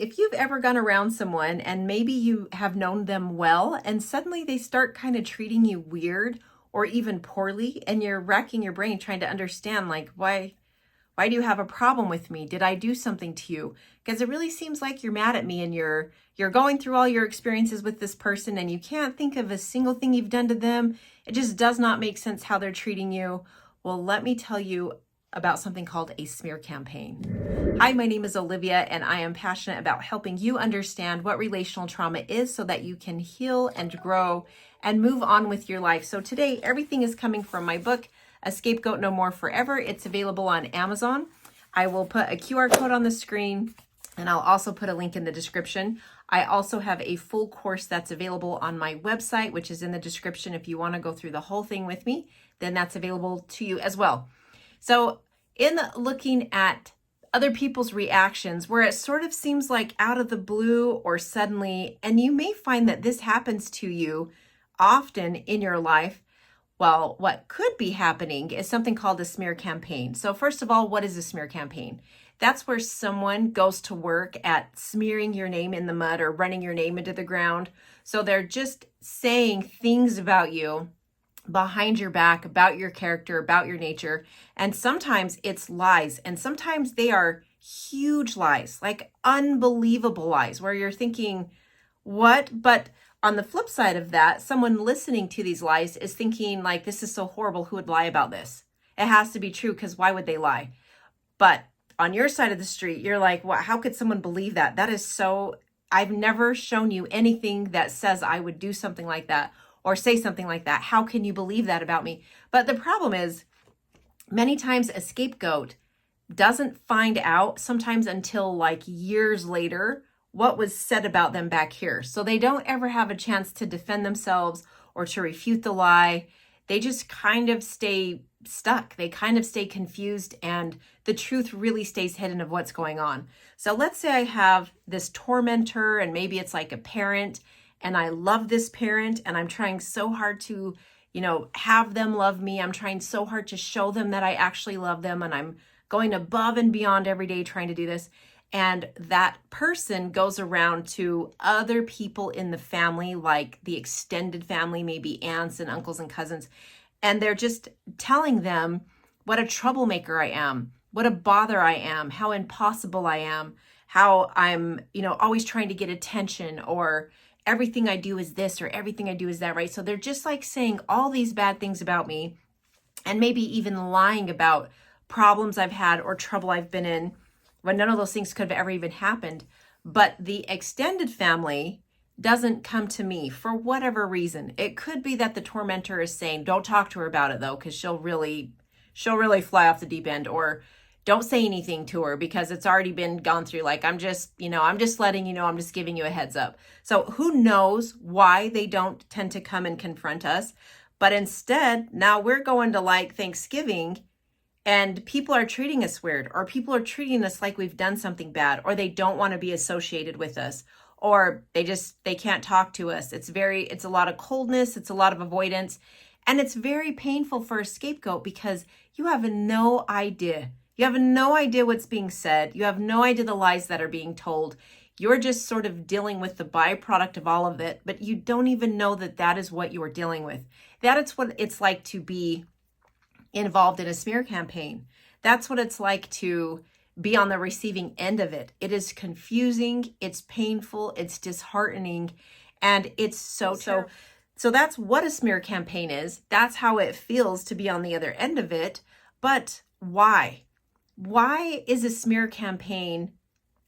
if you've ever gone around someone and maybe you have known them well and suddenly they start kind of treating you weird or even poorly, and you're racking your brain trying to understand, like, why do you have a problem with me? Did I do something to you? Because it really seems like you're mad at me, and you're going through all your experiences with this person and you can't think of a single thing you've done to them. It just does not make sense how they're treating you. Well, let me tell you about something called a smear campaign. Hi, my name is Olivia, and I am passionate about helping you understand what relational trauma is so that you can heal and grow and move on with your life. So today, everything is coming from my book, A Scapegoat No More Forever. It's available on Amazon. I will put a QR code on the screen, and I'll also put a link in the description. I also have a full course that's available on my website, which is in the description. If you want to go through the whole thing with me, then that's available to you as well. So in looking at other people's reactions, where it sort of seems like out of the blue or suddenly, and you may find that this happens to you often in your life, well, what could be happening is something called a smear campaign. So first of all, what is a smear campaign? That's where someone goes to work at smearing your name in the mud or running your name into the ground. So they're just saying things about you behind your back, about your character, about your nature. And sometimes it's lies, and sometimes they are huge lies, like unbelievable lies, where you're thinking, what? But on the flip side of that, someone listening to these lies is thinking, like, this is so horrible. Who would lie about this? It has to be true, because why would they lie? But on your side of the street, you're like, what? How could someone believe that? That is so, I've never shown you anything that says I would do something like that or say something like that. How can you believe that about me? But the problem is, many times a scapegoat doesn't find out, sometimes until like years later, what was said about them back here. So they don't ever have a chance to defend themselves or to refute the lie. They just kind of stay stuck. They kind of stay confused, and the truth really stays hidden of what's going on. So let's say I have this tormentor, and maybe it's like a parent, and I love this parent, and I'm trying so hard to, have them love me. I'm trying so hard to show them that I actually love them, and I'm going above and beyond every day trying to do this. And that person goes around to other people in the family, like the extended family, maybe aunts and uncles and cousins, and they're just telling them what a troublemaker I am, what a bother I am, how impossible I am, how I'm, always trying to get attention, or everything I do is this, or everything I do is that, right? So they're just like saying all these bad things about me, and maybe even lying about problems I've had or trouble I've been in, when none of those things could have ever even happened. But the extended family doesn't come to me for whatever reason. It could be that the tormentor is saying, don't talk to her about it though, because she'll really fly off the deep end, or don't say anything to her because it's already been gone through. Like, I'm just letting you know, I'm just giving you a heads up. So who knows why they don't tend to come and confront us. But instead, now we're going to like Thanksgiving, and people are treating us weird, or people are treating us like we've done something bad, or they don't want to be associated with us, or they can't talk to us. It's a lot of coldness. It's a lot of avoidance. And it's very painful for a scapegoat, because you have no idea. You have no idea what's being said. You have no idea the lies that are being told. You're just sort of dealing with the byproduct of all of it, but you don't even know that that is what you are dealing with. That is what it's like to be involved in a smear campaign. That's what it's like to be on the receiving end of it. It is confusing, it's painful, it's disheartening, and it's so that's what a smear campaign is. That's how it feels to be on the other end of it. But why? Why is a smear campaign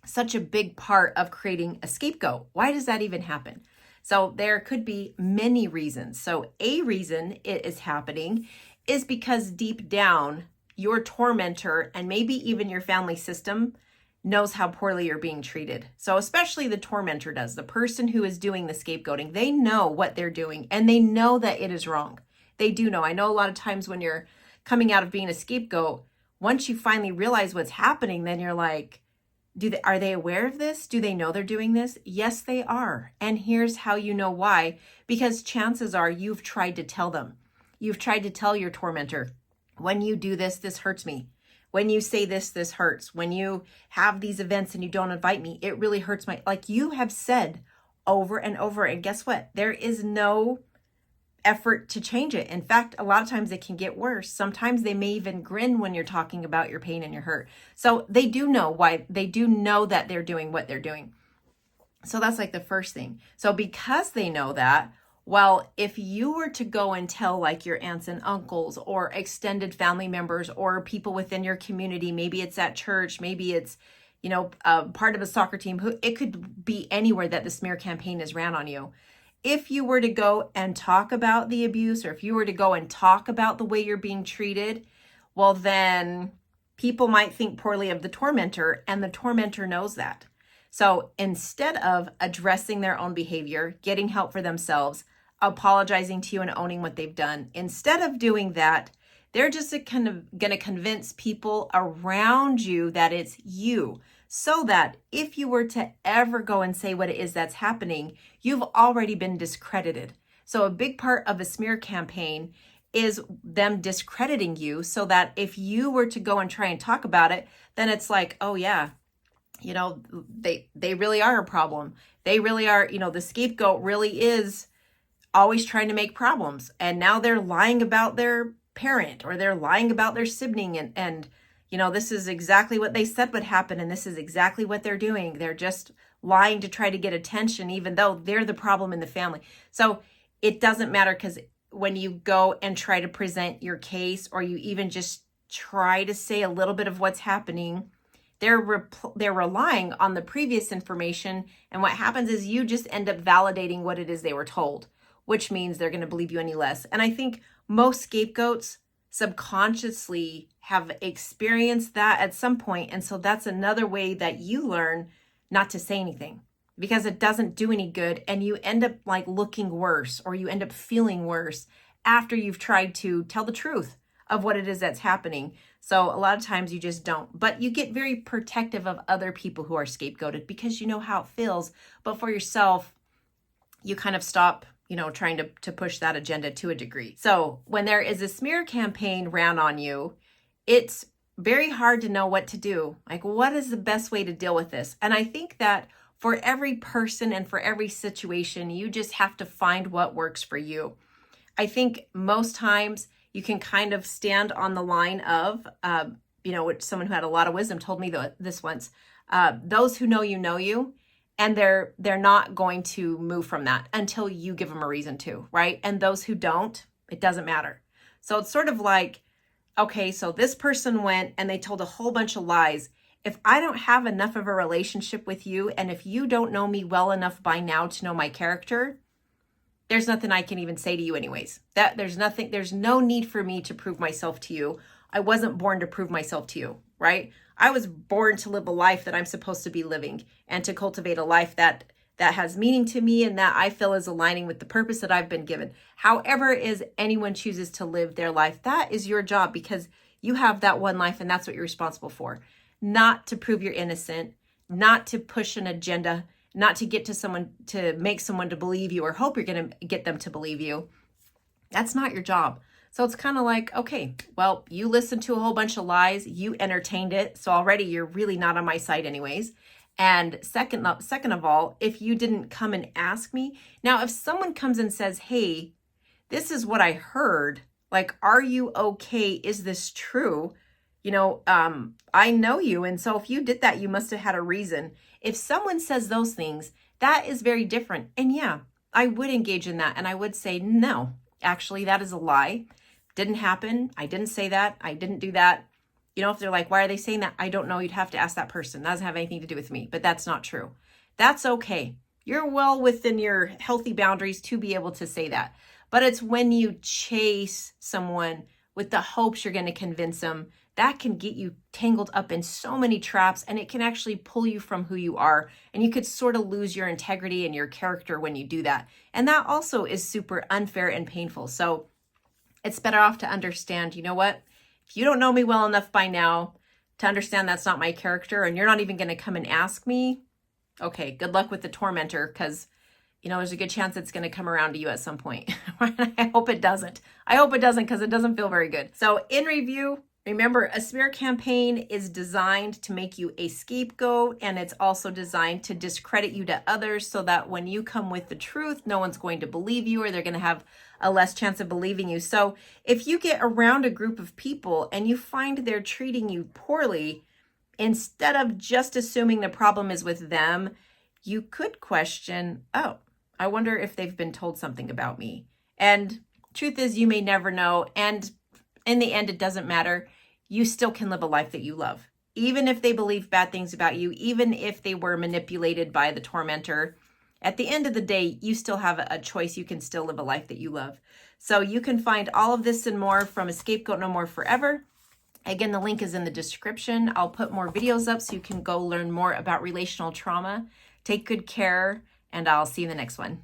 such a big part of creating a scapegoat? Why does that even happen? So there could be many reasons. So a reason it is happening is because deep down, your tormentor, and maybe even your family system, knows how poorly you're being treated. So especially the tormentor does. The person who is doing the scapegoating, they know what they're doing, and they know that it is wrong. They do know. I know a lot of times when you're coming out of being a scapegoat, once you finally realize what's happening, then you're like, are they aware of this? Do they know they're doing this? Yes, they are. And here's how you know why. Because chances are you've tried to tell them. You've tried to tell your tormentor, when you do this, this hurts me. When you say this, this hurts. When you have these events and you don't invite me, it really hurts my, like you have said over and over. And guess what? There is no effort to change it. In fact, a lot of times it can get worse. Sometimes they may even grin when you're talking about your pain and your hurt. So they do know why, they do know that they're doing what they're doing. So that's like the first thing. So because they know that, well, if you were to go and tell like your aunts and uncles or extended family members or people within your community, maybe it's at church, maybe it's, part of a soccer team, it could be anywhere that the smear campaign is ran on you. If you were to go and talk about the abuse, or if you were to go and talk about the way you're being treated, well, then people might think poorly of the tormentor, and the tormentor knows that. So instead of addressing their own behavior, getting help for themselves, apologizing to you and owning what they've done, instead of doing that, they're just kind of going to convince people around you that it's you. So that if you were to ever go and say what it is that's happening, you've already been discredited. So a big part of a smear campaign is them discrediting you, so that if you were to go and try and talk about it, then it's like, oh yeah, they really are a problem. They really are, the scapegoat really is always trying to make problems. And now they're lying about their parent, or they're lying about their sibling, and this is exactly what they said would happen, and this is exactly what they're doing. They're just lying to try to get attention, even though they're the problem in the family. So it doesn't matter, because when you go and try to present your case, or you even just try to say a little bit of what's happening, they're relying on the previous information. And what happens is you just end up validating what it is they were told, which means they're going to believe you any less. And I think most scapegoats subconsciously have experienced that at some point. And so that's another way that you learn not to say anything, because it doesn't do any good. And you end up like looking worse, or you end up feeling worse after you've tried to tell the truth of what it is that's happening. So a lot of times you just don't, but you get very protective of other people who are scapegoated, because you know how it feels. But for yourself, you kind of stop trying to push that agenda to a degree. So when there is a smear campaign ran on you, it's very hard to know what to do. Like, what is the best way to deal with this? And I think that for every person and for every situation, you just have to find what works for you. I think most times you can kind of stand on the line of, which someone who had a lot of wisdom told me this once, those who know you, and they're not going to move from that until you give them a reason to, right? And those who don't, it doesn't matter. So it's sort of like, okay, so this person went and they told a whole bunch of lies. If I don't have enough of a relationship with you, and if you don't know me well enough by now to know my character, there's nothing I can even say to you anyways. There's no need for me to prove myself to you. I wasn't born to prove myself to you, right? I was born to live a life that I'm supposed to be living, and to cultivate a life that has meaning to me, and that I feel is aligning with the purpose that I've been given. However is anyone chooses to live their life, that is your job, because you have that one life, and that's what you're responsible for. Not to prove you're innocent, not to push an agenda, not to get to someone, to make someone to believe you, or hope you're going to get them to believe you. That's not your job. So it's kind of like, okay, well, you listened to a whole bunch of lies, you entertained it, so already you're really not on my side anyways. And second of all, if you didn't come and ask me, now if someone comes and says, hey, this is what I heard, like, are you okay? Is this true? I know you, and so if you did that, you must have had a reason. If someone says those things, that is very different. And yeah, I would engage in that, and I would say, no, actually, that is a lie. Didn't happen. I didn't say that. I didn't do that. If they're like, why are they saying that? I don't know. You'd have to ask that person. That doesn't have anything to do with me, but that's not true. That's okay. You're well within your healthy boundaries to be able to say that. But it's when you chase someone with the hopes you're going to convince them, that can get you tangled up in so many traps, and it can actually pull you from who you are. And you could sort of lose your integrity and your character when you do that. And that also is super unfair and painful. So it's better off to understand, you know what? If you don't know me well enough by now to understand that's not my character, and you're not even going to come and ask me, okay, good luck with the tormentor, because there's a good chance it's going to come around to you at some point. I hope it doesn't. I hope it doesn't, because it doesn't feel very good. So in review, Remember, a smear campaign is designed to make you a scapegoat, and it's also designed to discredit you to others so that when you come with the truth, no one's going to believe you, or they're going to have a less chance of believing you. So if you get around a group of people and you find they're treating you poorly, instead of just assuming the problem is with them, you could question, oh, I wonder if they've been told something about me. And truth is, you may never know. And in the end, it doesn't matter. You still can live a life that you love. Even if they believe bad things about you, even if they were manipulated by the tormentor, at the end of the day, you still have a choice. You can still live a life that you love. So you can find all of this and more from A Scapegoat No More Forever. Again, the link is in the description. I'll put more videos up so you can go learn more about relational trauma. Take good care, and I'll see you in the next one.